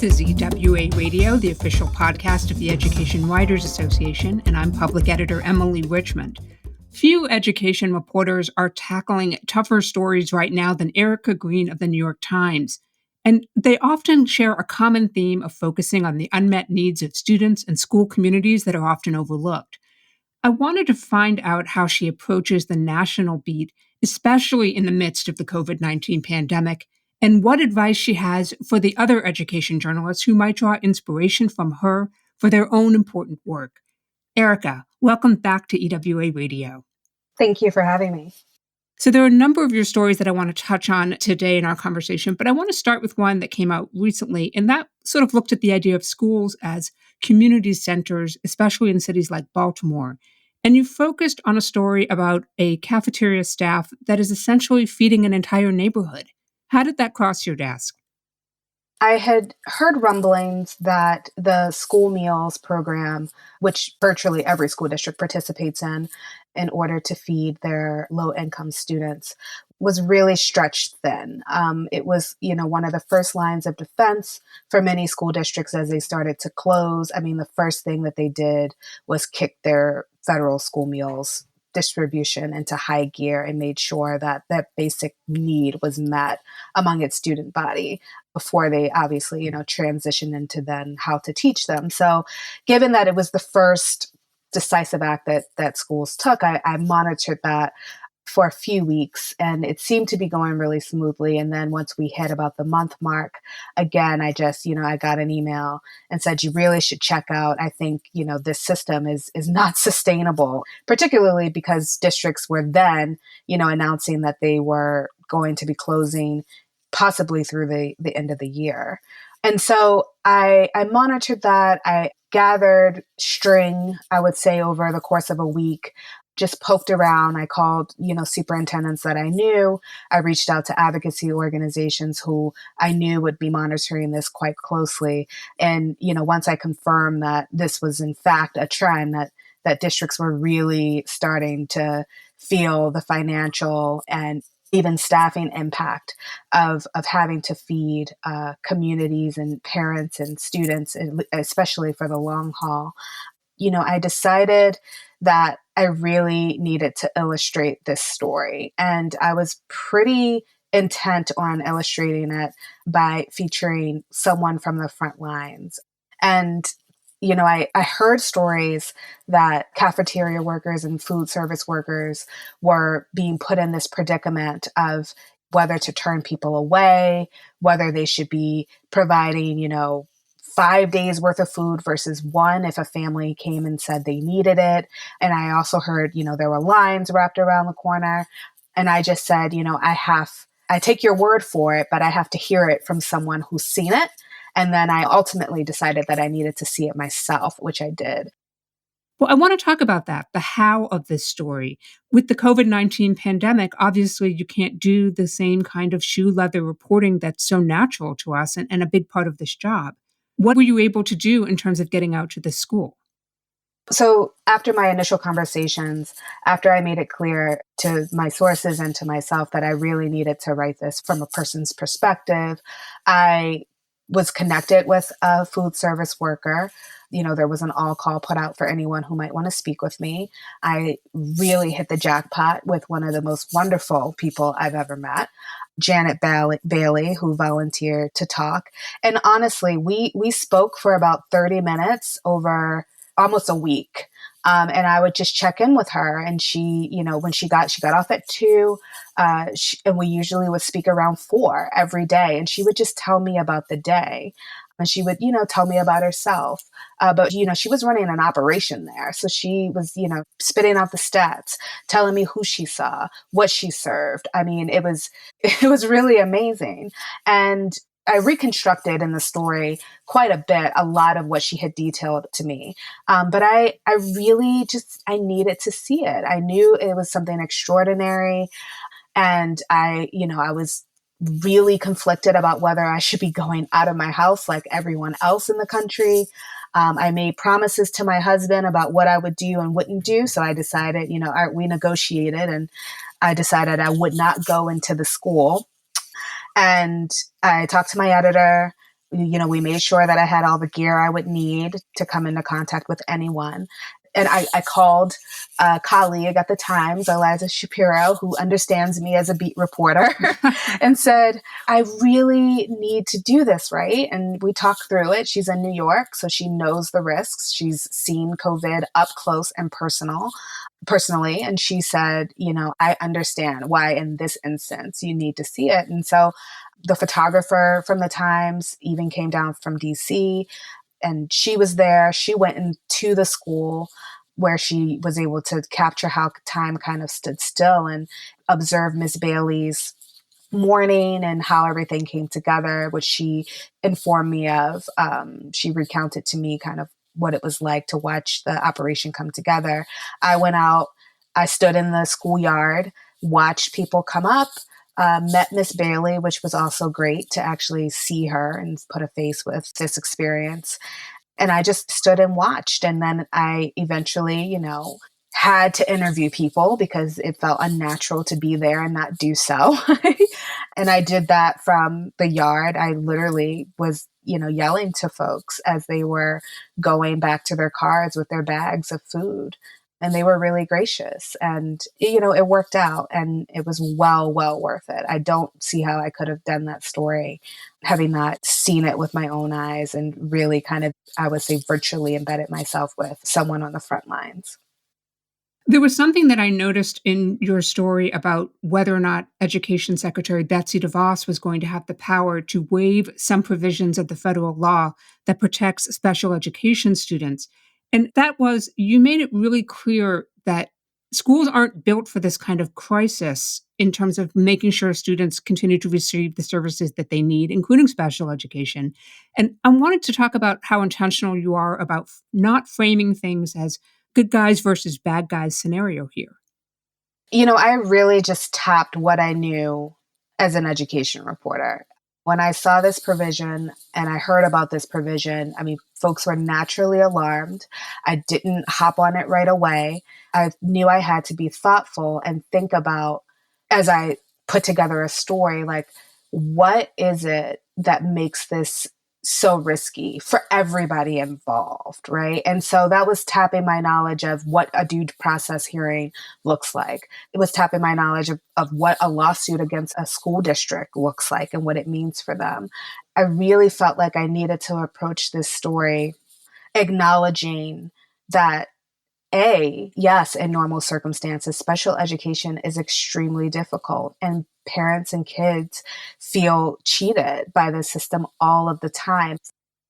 is EWA Radio, the official podcast of the Education Writers Association, and I'm public editor Emily Richmond. Few education reporters are tackling tougher stories right now than Erica Green of the New York Times, and they often share a common theme of focusing on the unmet needs of students and school communities that are often overlooked. I wanted to find out how she approaches the national beat, especially in the midst of the COVID-19 pandemic, and what advice she has for the other education journalists who might draw inspiration from her for their own important work. Erica, welcome back to EWA Radio. Thank you for having me. So there are a number of your stories that I want to touch on today in our conversation, but I want to start with one that came out recently, and that sort of looked at the idea of schools as community centers, especially in cities like Baltimore. And you focused on a story about a cafeteria staff that is essentially feeding an entire neighborhood. How did that cross your desk? I had heard rumblings that the school meals program, which virtually every school district participates in order to feed their low-income students, was really stretched thin. It was, one of the first lines of defense for many school districts as they started to close. I mean, the first thing that they did was kick their federal school meals distribution into high gear and made sure that that basic need was met among its student body before they obviously, transitioned into then how to teach them. So given that it was the first decisive act that schools took, I monitored that for a few weeks and it seemed to be going really smoothly. And then once we hit about the month mark, again, I just, I got an email and said, you really should check out. I think, this system is not sustainable, particularly because districts were then, announcing that they were going to be closing possibly through the end of the year. And so I monitored that. I gathered string, I would say, over the course of a week, just poked around. I called, superintendents that I knew. I reached out to advocacy organizations who I knew would be monitoring this quite closely. And, once I confirmed that this was in fact a trend, that districts were really starting to feel the financial and even staffing impact of having to feed communities and parents and students, especially for the long haul, I decided that I really needed to illustrate this story. And I was pretty intent on illustrating it by featuring someone from the front lines. And I heard stories that cafeteria workers and food service workers were being put in this predicament of whether to turn people away, whether they should be providing, 5 days worth of food versus one if a family came and said they needed it. And I also heard, there were lines wrapped around the corner. And I just said, I take your word for it, but I have to hear it from someone who's seen it. And then I ultimately decided that I needed to see it myself, which I did. Well, I want to talk about that, the how of this story. With the COVID-19 pandemic, obviously you can't do the same kind of shoe leather reporting that's so natural to us and a big part of this job. What were you able to do in terms of getting out to the school? So after my initial conversations, after I made it clear to my sources and to myself that I really needed to write this from a person's perspective, I was connected with a food service worker. There was an all-call put out for anyone who might want to speak with me. I really hit the jackpot with one of the most wonderful people I've ever met, Janet Bailey, who volunteered to talk. And honestly, we spoke for about 30 minutes over almost a week. And I would just check in with her. And she, when she got off at 2, and we usually would speak around 4 every day. And she would just tell me about the day. And she would, tell me about herself. But, she was running an operation there. So she was, spitting out the stats, telling me who she saw, what she served. I mean, it was really amazing. And I reconstructed in the story quite a bit, a lot of what she had detailed to me. But I really I needed to see it. I knew it was something extraordinary. And I was really conflicted about whether I should be going out of my house like everyone else in the country. I made promises to my husband about what I would do and wouldn't do. So I decided, we negotiated and I decided I would not go into the school. And I talked to my editor. We made sure that I had all the gear I would need to come into contact with anyone. And I called a colleague at the Times, Eliza Shapiro, who understands me as a beat reporter, and said, I really need to do this, right? And we talked through it. She's in New York, so she knows the risks. She's seen COVID up close and personally. And she said, I understand why in this instance you need to see it. And so the photographer from the Times even came down from DC, and she was there. She went into the school where she was able to capture how time kind of stood still and observe Miss Bailey's morning and how everything came together, which she informed me of. She recounted to me kind of what it was like to watch the operation come together. I went out, I stood in the schoolyard, watched people come up, met Miss Bailey, which was also great to actually see her and put a face with this experience. And I just stood and watched. And then I eventually, had to interview people because it felt unnatural to be there and not do so. And I did that from the yard. I literally was, yelling to folks as they were going back to their cars with their bags of food. And they were really gracious. And, it worked out and it was well worth it. I don't see how I could have done that story having not seen it with my own eyes and really kind of, I would say, virtually embedded myself with someone on the front lines. There was something that I noticed in your story about whether or not Education Secretary Betsy DeVos was going to have the power to waive some provisions of the federal law that protects special education students. And that was, you made it really clear that schools aren't built for this kind of crisis in terms of making sure students continue to receive the services that they need, including special education. And I wanted to talk about how intentional you are about not framing things as good guys versus bad guys scenario here. I really just tapped what I knew as an education reporter. When I saw this provision and I heard about this provision, folks were naturally alarmed. I didn't hop on it right away. I knew I had to be thoughtful and think about, as I put together a story, like, what is it that makes this so risky for everybody involved, right? And so that was tapping my knowledge of what a due process hearing looks like. It was tapping my knowledge of what a lawsuit against a school district looks like and what it means for them. I really felt like I needed to approach this story acknowledging that yes, in normal circumstances, special education is extremely difficult, and parents and kids feel cheated by the system all of the time.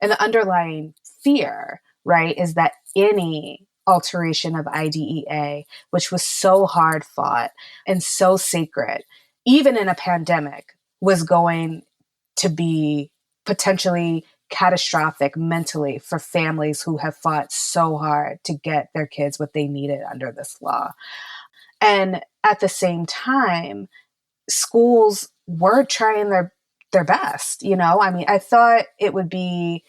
And the underlying fear, right, is that any alteration of IDEA, which was so hard fought and so sacred, even in a pandemic, was going to be potentially catastrophic mentally for families who have fought so hard to get their kids what they needed under this law. And at the same time, schools were trying their best. I thought it would be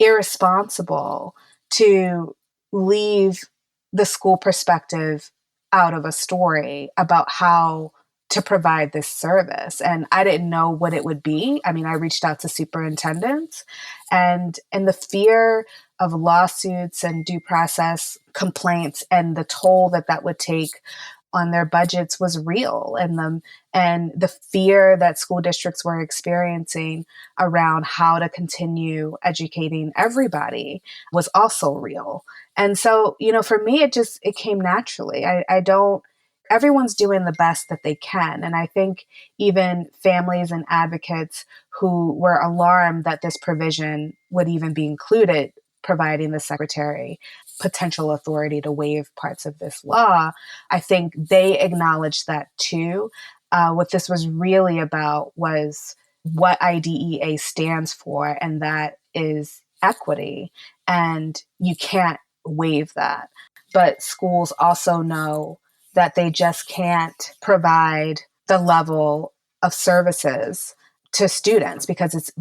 irresponsible to leave the school perspective out of a story about how to provide this service. And I didn't know what it would be. I reached out to superintendents, and the fear of lawsuits and due process complaints and the toll that would take on their budgets was real, and the fear that school districts were experiencing around how to continue educating everybody was also real. And so, for me, it came naturally. I don't, everyone's doing the best that they can. And I think even families and advocates who were alarmed that this provision would even be included, providing the secretary potential authority to waive parts of this law, I think they acknowledged that too. What this was really about was what IDEA stands for, and that is equity. And you can't waive that. But schools also know that they just can't provide the level of services to students because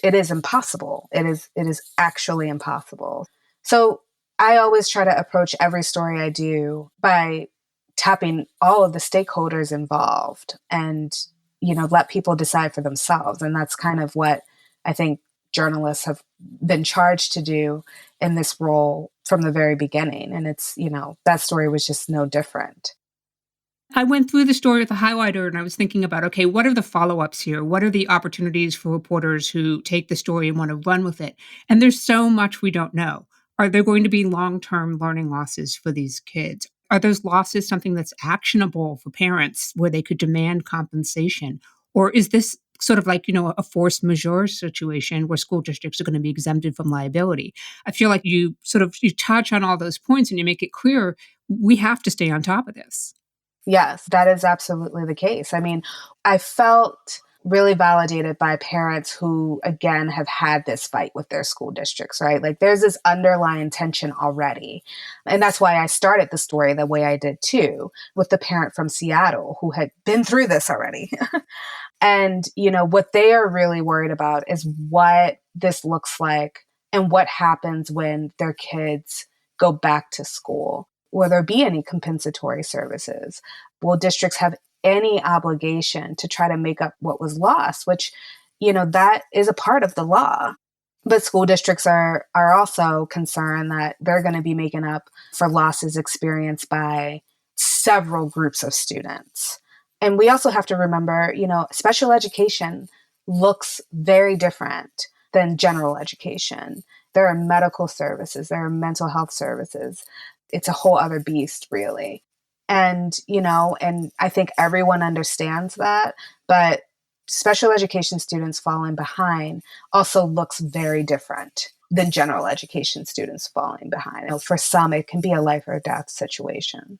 it is impossible. It is actually impossible. So I always try to approach every story I do by tapping all of the stakeholders involved and, let people decide for themselves. And that's kind of what I think journalists have been charged to do in this role from the very beginning. And it's, that story was just no different. I went through the story with a highlighter and I was thinking about, okay, what are the follow-ups here? What are the opportunities for reporters who take the story and want to run with it? And there's so much we don't know. Are there going to be long-term learning losses for these kids? Are those losses something that's actionable for parents where they could demand compensation? Or is this sort of like, a force majeure situation where school districts are going to be exempted from liability? I feel like you touch on all those points and you make it clear we have to stay on top of this. Yes, that is absolutely the case. I mean, I felt really validated by parents who, again, have had this fight with their school districts, right? Like there's this underlying tension already. And that's why I started the story the way I did too, with the parent from Seattle who had been through this already. And, what they are really worried about is what this looks like and what happens when their kids go back to school. Will there be any compensatory services? Will districts have any obligation to try to make up what was lost, which, that is a part of the law. But school districts are also concerned that they're going to be making up for losses experienced by several groups of students. And we also have to remember, special education looks very different than general education. There are medical services, there are mental health services. It's a whole other beast, really. And I think everyone understands that, but special education students falling behind also looks very different than general education students falling behind. For some, it can be a life or death situation.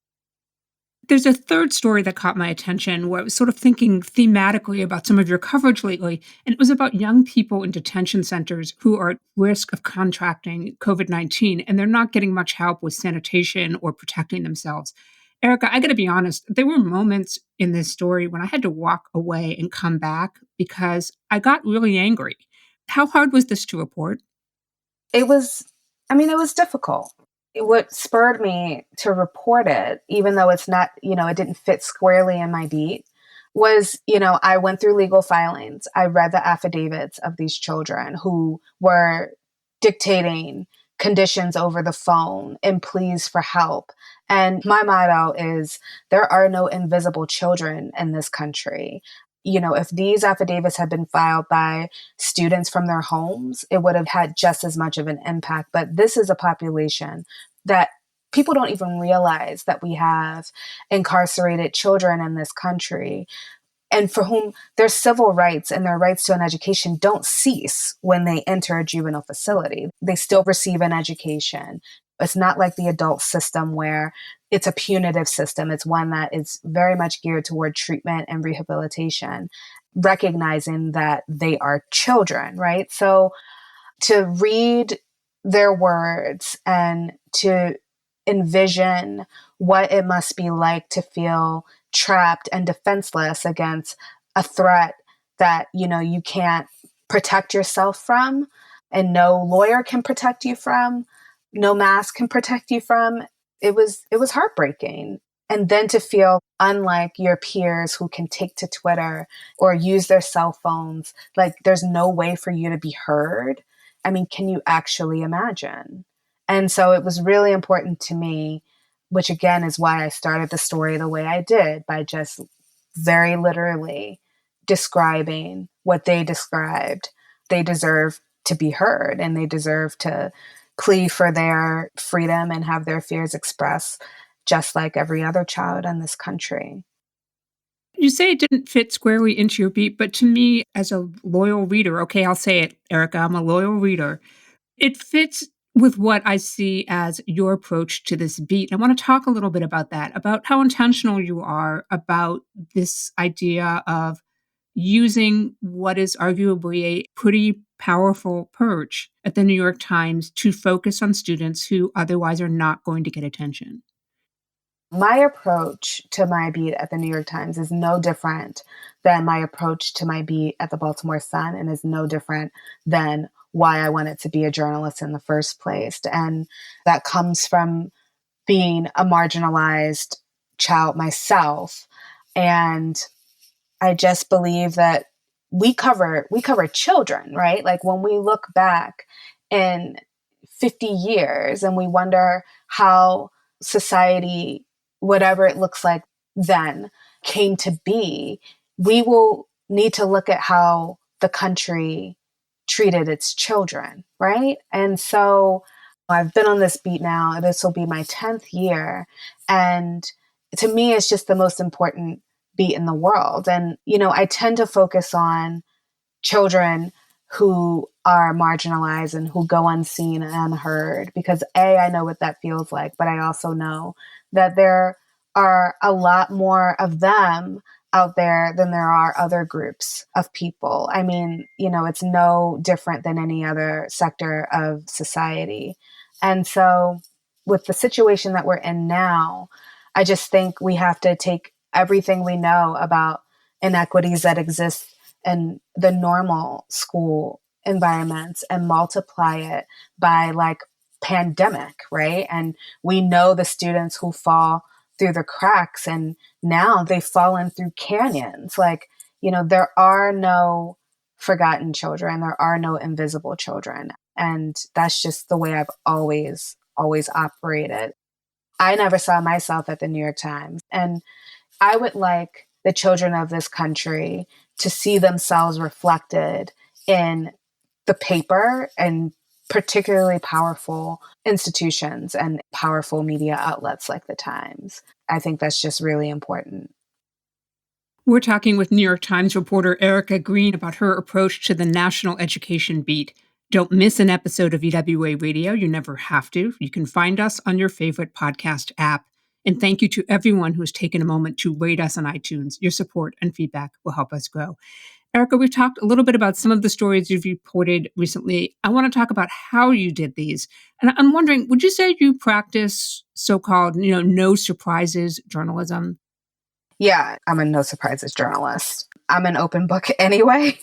There's a third story that caught my attention where I was sort of thinking thematically about some of your coverage lately, and it was about young people in detention centers who are at risk of contracting COVID-19, and they're not getting much help with sanitation or protecting themselves. Erica, I got to be honest, there were moments in this story when I had to walk away and come back because I got really angry. How hard was this to report? It was, it was difficult. What spurred me to report it, even though it's not, it didn't fit squarely in my beat, was, I went through legal filings. I read the affidavits of these children who were dictating conditions over the phone and pleas for help. And my motto is there are no invisible children in this country. If these affidavits had been filed by students from their homes, it would have had just as much of an impact. But this is a population that people don't even realize that we have incarcerated children in this country, and for whom their civil rights and their rights to an education don't cease when they enter a juvenile facility. They still receive an education. It's not like the adult system where it's a punitive system. It's one that is very much geared toward treatment and rehabilitation, recognizing that they are children, right? So to read their words and to envision what it must be like to feel trapped and defenseless against a threat that you can't protect yourself from, and no lawyer can protect you from, no mask can protect you from. It was heartbreaking. And then to feel unlike your peers who can take to Twitter or use their cell phones, like there's no way for you to be heard. I mean, can you actually imagine? And so it was really important to me, which again is why I started the story the way I did, by just very literally describing what they described. They deserve to be heard and they deserve to plea for their freedom and have their fears expressed just like every other child in this country. You say it didn't fit squarely into your beat, but to me, as a loyal reader, okay, I'll say it, Erica, I'm a loyal reader. It fits with what I see as your approach to this beat. I want to talk a little bit about that, about how intentional you are about this idea of using what is arguably a pretty powerful perch at the New York Times to focus on students who otherwise are not going to get attention. My approach to my beat at the New York Times is no different than my approach to my beat at the Baltimore Sun, and is no different than why I wanted to be a journalist in the first place. And that comes from being a marginalized child myself. And I just believe that we cover children, right? Like when we look back in 50 years and we wonder how society, whatever it looks like then, came to be, we will need to look at how the country treated its children, right? And so I've been on this beat now. This will be my 10th year. And to me, it's just the most important beat in the world. And, I tend to focus on children who are marginalized and who go unseen and unheard because I know what that feels like, but I also know that there are a lot more of them out there than there are other groups of people. I mean, it's no different than any other sector of society. And so with the situation that we're in now, I just think we have to take everything we know about inequities that exist in the normal school environments and multiply it by like pandemic, right? And we know the students who fall through the cracks and now they've fallen through canyons. Like, there are no forgotten children, there are no invisible children. And that's just the way I've always operated. I never saw myself at the New York Times. And I would like the children of this country to see themselves reflected in the paper and particularly powerful institutions and powerful media outlets like the Times. I think that's just really important. We're talking with New York Times reporter Erica Green about her approach to the national education beat. Don't miss an episode of EWA Radio. You never have to. You can find us on your favorite podcast app. And thank you to everyone who has taken a moment to rate us on iTunes. Your support and feedback will help us grow. Erica, we've talked a little bit about some of the stories you've reported recently. I want to talk about how you did these. And I'm wondering, would you say you practice so-called, no surprises journalism? Yeah, I'm a no surprises journalist. I'm an open book anyway.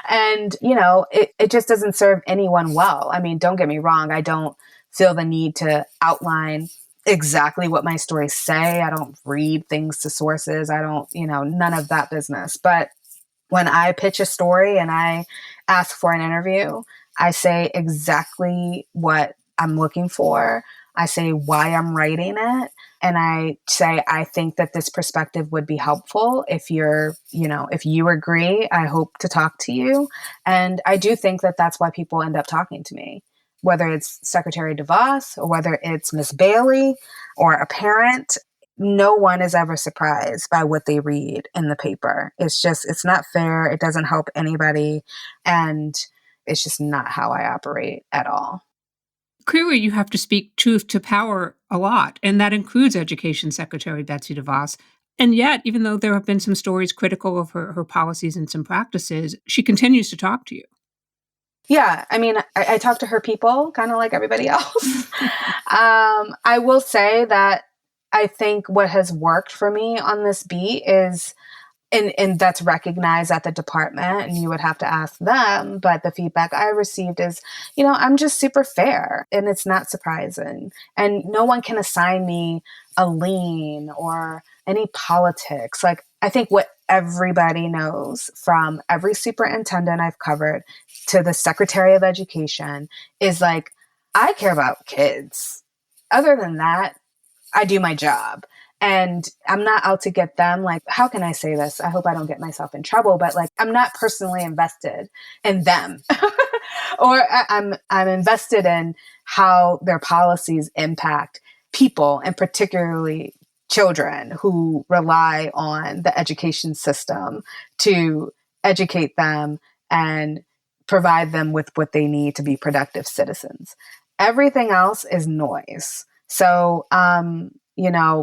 And, it just doesn't serve anyone well. I mean, don't get me wrong. I don't feel the need to outline exactly what my stories say. I don't read things to sources. I don't, none of that business. But when I pitch a story and I ask for an interview, I say exactly what I'm looking for. I say why I'm writing it. And I say, I think that this perspective would be helpful. If if you agree, I hope to talk to you. And I do think that that's why people end up talking to me, whether it's Secretary DeVos or whether it's Miss Bailey or a parent. No one is ever surprised by what they read in the paper. It's not fair. It doesn't help anybody. And it's just not how I operate at all. Clearly, you have to speak truth to power a lot, and that includes Education Secretary Betsy DeVos. And yet, even though there have been some stories critical of her policies and some practices, she continues to talk to you. Yeah, I mean, I talk to her people, kind of like everybody else. I will say that I think what has worked for me on this beat is, and that's recognized at the department, and you would have to ask them, but the feedback I received is, I'm just super fair, and it's not surprising. And no one can assign me a lean or any politics. Like, I think what everybody knows from every superintendent I've covered to the Secretary of Education is like, I care about kids. Other than that, I do my job. And I'm not out to get them. Like, how can I say this? I hope I don't get myself in trouble, but like, I'm not personally invested in them. Or I'm invested in how their policies impact people, and particularly children who rely on the education system to educate them and provide them with what they need to be productive citizens. Everything else is noise. So,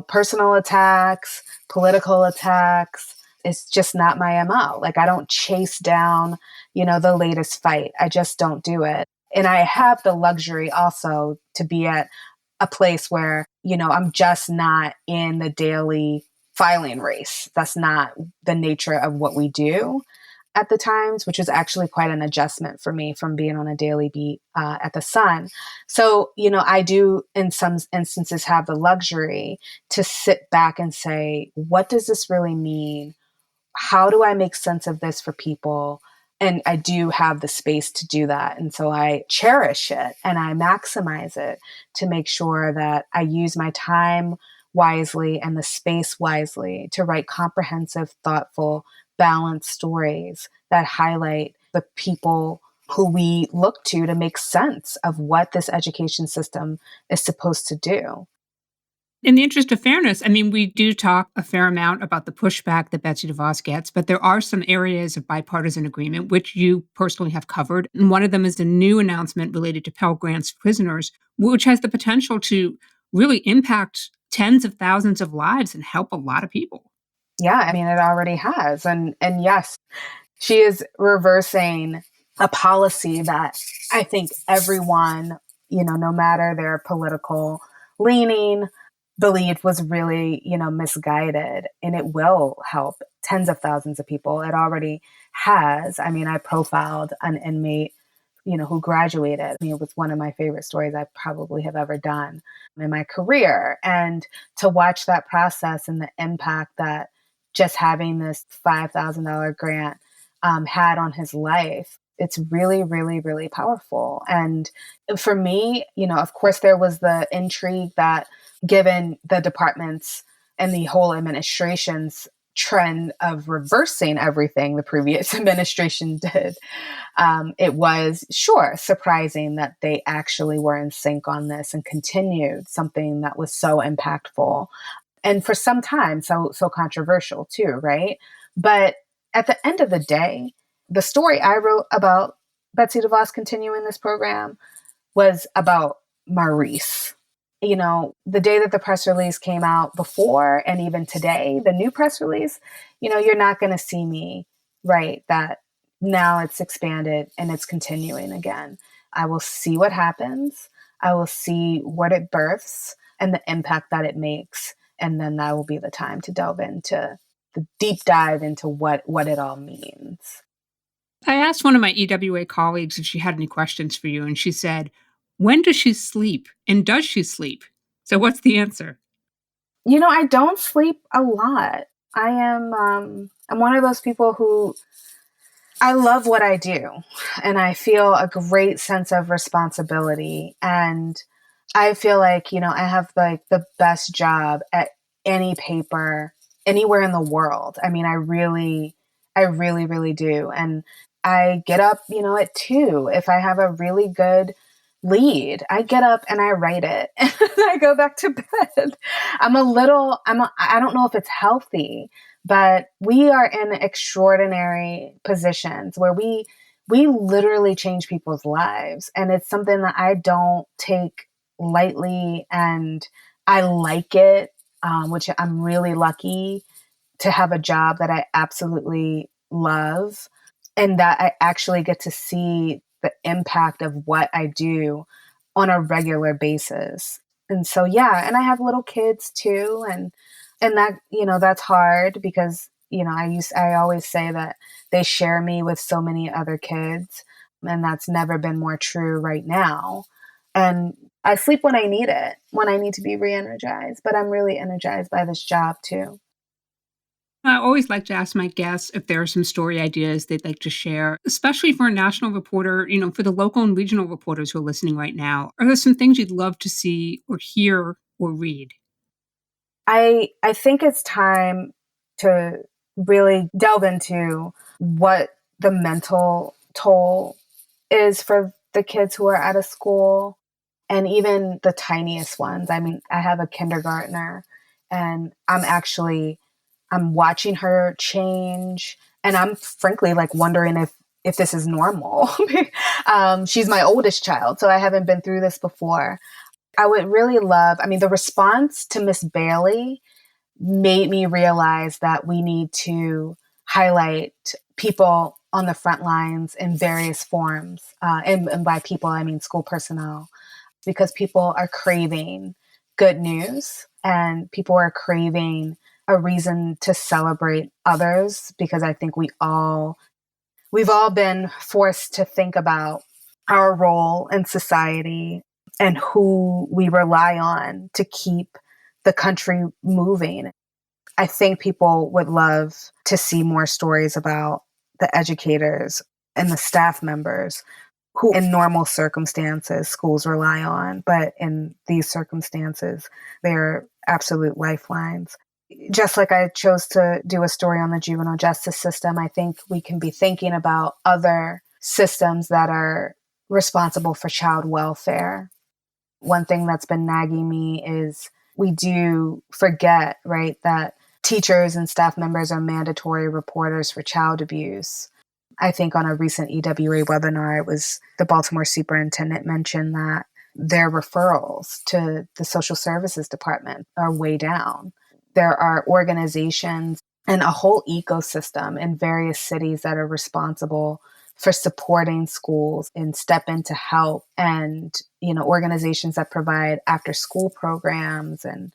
personal attacks, political attacks, it's just not my MO. Like, I don't chase down, the latest fight. I just don't do it. And I have the luxury also to be at a place where, I'm just not in the daily filing race. That's not the nature of what we do at the Times, which was actually quite an adjustment for me from being on a daily beat at the Sun. So, I do in some instances have the luxury to sit back and say, what does this really mean how do I make sense of this for people? And I do have the space to do that. And so I cherish it and I maximize it to make sure that I use my time wisely and the space wisely to write comprehensive, thoughtful, balanced stories that highlight the people who we look to make sense of what this education system is supposed to do. In the interest of fairness, I mean, we do talk a fair amount about the pushback that Betsy DeVos gets, but there are some areas of bipartisan agreement, which you personally have covered. And one of them is the new announcement related to Pell grants for prisoners, which has the potential to really impact tens of thousands of lives and help a lot of people. Yeah, I mean, it already has. And yes, she is reversing a policy that I think everyone, no matter their political leaning, believed was really, misguided. And it will help tens of thousands of people. It already has. I mean, I profiled an inmate, who graduated. I mean, it was one of my favorite stories I probably have ever done in my career. And to watch that process and the impact that just having this $5,000 grant had on his life, it's really, really, really powerful. And for me, of course, there was the intrigue that given the department's and the whole administration's trend of reversing everything the previous administration did, it was sure surprising that they actually were in sync on this and continued something that was so impactful and for some time so controversial too, right? But at the end of the day, the story I wrote about Betsy DeVos continuing this program was about Maurice. The day that the press release came out before and even today, the new press release, you're not going to see me write that now it's expanded and it's continuing again. I will see what happens. I will see what it births and the impact that it makes. And then that will be the time to delve into the deep dive into what it all means. I asked one of my EWA colleagues if she had any questions for you, and she said, "When does she sleep? And does she sleep?" So, what's the answer? I don't sleep a lot. I'm one of those people who I love what I do and I feel a great sense of responsibility. And I feel like, I have like the best job at any paper anywhere in the world. I mean, I really, really do. And I get up, at 2 if I have a really good lead. I get up and I write it and I go back to bed. I don't know if it's healthy, but we are in extraordinary positions where we literally change people's lives. And it's something that I don't take lightly, and I like it, which I'm really lucky to have a job that I absolutely love and that I actually get to see the impact of what I do on a regular basis. And so yeah, and I have little kids too, and that, that's hard because, I always say that they share me with so many other kids, and that's never been more true right now. And I sleep when I need it, when I need to be re-energized, but I'm really energized by this job too. I always like to ask my guests if there are some story ideas they'd like to share, especially for a national reporter, for the local and regional reporters who are listening right now. Are there some things you'd love to see or hear or read? I think it's time to really delve into what the mental toll is for the kids who are out of school and even the tiniest ones. I mean, I have a kindergartner and I'm watching her change and I'm frankly like wondering if this is normal. She's my oldest child, so I haven't been through this before. I would really love, I mean, the response to Miss Bailey made me realize that we need to highlight people on the front lines in various forms. And by people, I mean school personnel, because people are craving good news and people are craving a reason to celebrate others, because I think we've all been forced to think about our role in society and who we rely on to keep the country moving. I think people would love to see more stories about the educators and the staff members who in normal circumstances schools rely on, but in these circumstances, they're absolute lifelines. Just like I chose to do a story on the juvenile justice system, I think we can be thinking about other systems that are responsible for child welfare. One thing that's been nagging me is we do forget, right, that teachers and staff members are mandatory reporters for child abuse. I think on a recent EWA webinar, it was the Baltimore superintendent mentioned that their referrals to the social services department are way down. There are organizations and a whole ecosystem in various cities that are responsible for supporting schools and step in to help, and organizations that provide after school programs and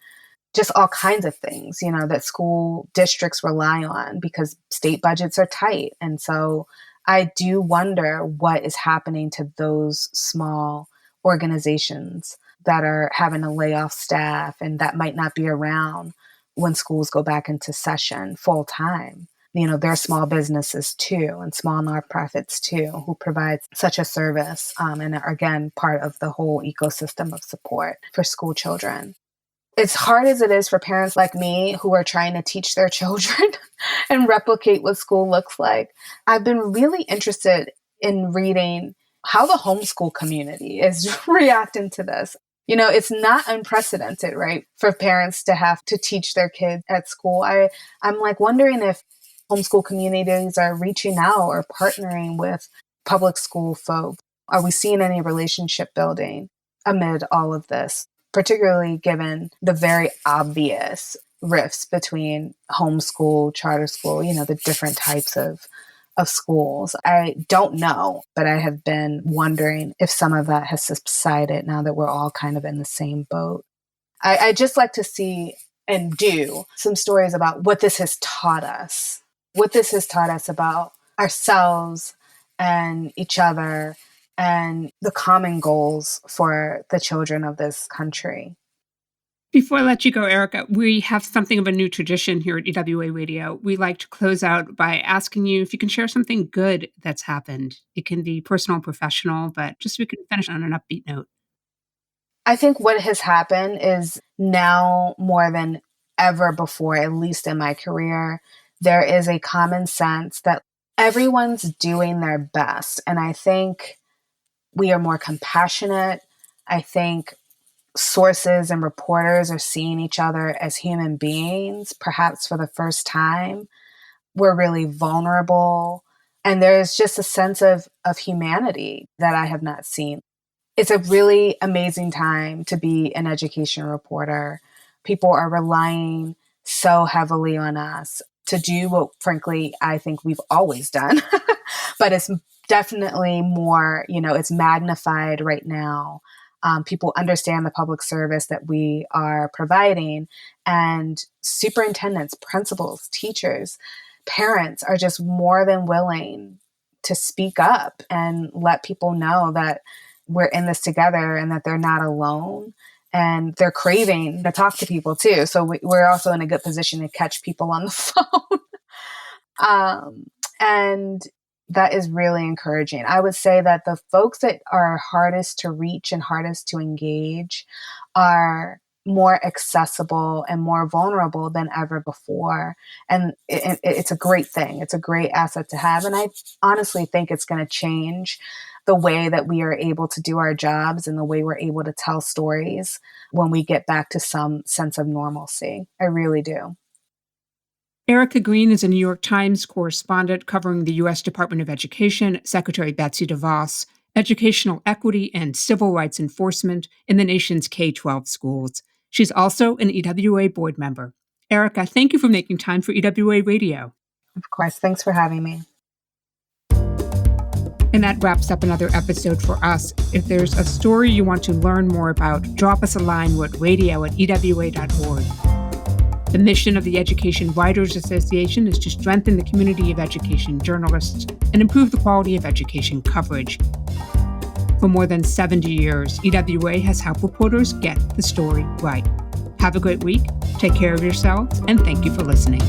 just all kinds of things, that school districts rely on because state budgets are tight. And so I do wonder what is happening to those small organizations that are having to lay off staff and that might not be around when schools go back into session full time. They're small businesses too, and small nonprofits too, who provide such a service and are, again, part of the whole ecosystem of support for school children. As hard as it is for parents like me who are trying to teach their children and replicate what school looks like, I've been really interested in reading how the homeschool community is reacting to this. It's not unprecedented, right, for parents to have to teach their kids at school. I'm wondering if homeschool communities are reaching out or partnering with public school folks. Are we seeing any relationship building amid all of this, particularly given the very obvious rifts between homeschool, charter school, the different types of schools? I don't know, but I have been wondering if some of that has subsided now that we're all kind of in the same boat. I just like to see and do some stories about what this has taught us about ourselves and each other and the common goals for the children of this country. Before I let you go, Erica, we have something of a new tradition here at EWA Radio. We like to close out by asking you if you can share something good that's happened. It can be personal and professional, but just so we can finish on an upbeat note. I think what has happened is now more than ever before, at least in my career, there is a common sense that everyone's doing their best. And I think we are more compassionate. I think sources and reporters are seeing each other as human beings, perhaps for the first time. We're really vulnerable. And there's just a sense of humanity that I have not seen. It's a really amazing time to be an education reporter. People are relying so heavily on us to do what, frankly, I think we've always done. But it's definitely more, it's magnified right now. People understand the public service that we are providing, and superintendents, principals, teachers, parents are just more than willing to speak up and let people know that we're in this together and that they're not alone. And they're craving to talk to people too. So we're also in a good position to catch people on the phone. And that is really encouraging. I would say that the folks that are hardest to reach and hardest to engage are more accessible and more vulnerable than ever before. And it's a great thing. It's a great asset to have. And I honestly think it's going to change the way that we are able to do our jobs and the way we're able to tell stories when we get back to some sense of normalcy. I really do. Erica Green is a New York Times correspondent covering the U.S. Department of Education, Secretary Betsy DeVos, educational equity and civil rights enforcement in the nation's K-12 schools. She's also an EWA board member. Erica, thank you for making time for EWA Radio. Of course. Thanks for having me. And that wraps up another episode for us. If there's a story you want to learn more about, drop us a line with radio@ewa.org. The mission of the Education Writers Association is to strengthen the community of education journalists and improve the quality of education coverage. For more than 70 years, EWA has helped reporters get the story right. Have a great week. Take care of yourselves, and thank you for listening.